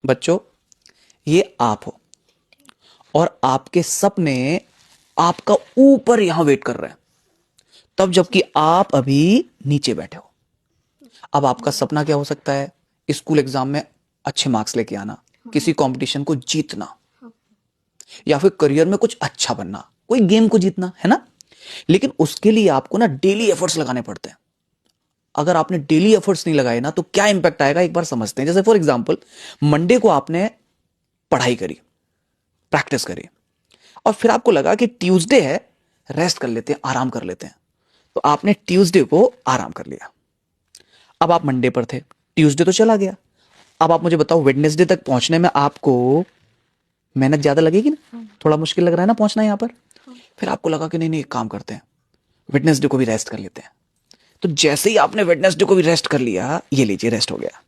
बच्चों, ये आप हो और आपके सपने आपका ऊपर यहां वेट कर रहे हैं, तब जबकि आप अभी नीचे बैठे हो। अब आपका सपना क्या हो सकता है? स्कूल एग्जाम में अच्छे मार्क्स लेके आना, किसी कंपटीशन को जीतना, या फिर करियर में कुछ अच्छा बनना, कोई गेम को जीतना, है ना? लेकिन उसके लिए आपको ना डेली एफर्ट्स लगाने पड़ते हैं। अगर आपने डेली एफर्ट्स नहीं लगाए ना तो क्या इंपैक्ट आएगा, एक बार समझते हैं। जैसे फॉर एग्जांपल, मंडे को आपने पढ़ाई करी, प्रैक्टिस करी, और फिर आपको लगा कि ट्यूसडे है, रेस्ट कर लेते हैं, आराम कर लेते हैं, तो आपने ट्यूसडे को आराम कर लिया। अब आप मंडे पर थे, ट्यूसडे तो चला गया। अब आप मुझे बताओ, वेडनेसडे तक पहुंचने में आपको मेहनत ज्यादा लगेगी ना? थोड़ा मुश्किल लग रहा है ना पहुंचना यहां पर। फिर आपको लगा कि नहीं नहीं, एक काम करते हैं, वेडनेसडे को भी रेस्ट कर लेते हैं। तो जैसे ही आपने वेडनेसडे को भी रेस्ट कर लिया, ये लीजिए रेस्ट हो गया।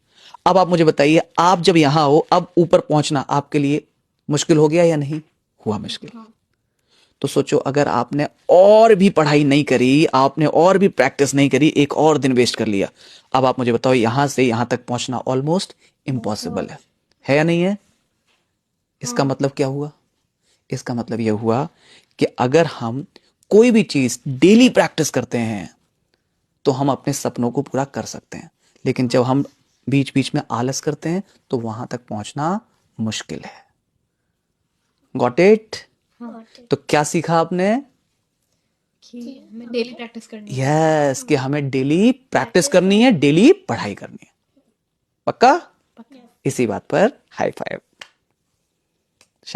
अब आप मुझे बताइए, आप जब यहां हो, अब ऊपर पहुंचना आपके लिए मुश्किल हो गया या नहीं हुआ मुश्किल? तो सोचो, अगर आपने और भी पढ़ाई नहीं करी, आपने और भी प्रैक्टिस नहीं करी, एक और दिन वेस्ट कर लिया, अब आप मुझे बताओ, यहां से यहां तक पहुंचना ऑलमोस्ट इम्पॉसिबल है या नहीं है? इसका मतलब क्या हुआ? इसका मतलब यह हुआ कि अगर हम कोई भी चीज डेली प्रैक्टिस करते हैं तो हम अपने सपनों को पूरा कर सकते हैं, लेकिन जब हम बीच बीच में आलस करते हैं तो वहां तक पहुंचना मुश्किल है। Got it? तो क्या सीखा आपने? कि हमें डेली प्रैक्टिस करनी है। यस, कि हमें डेली प्रैक्टिस करनी है, डेली पढ़ाई करनी है। पक्का? इसी बात पर हाई फाइव।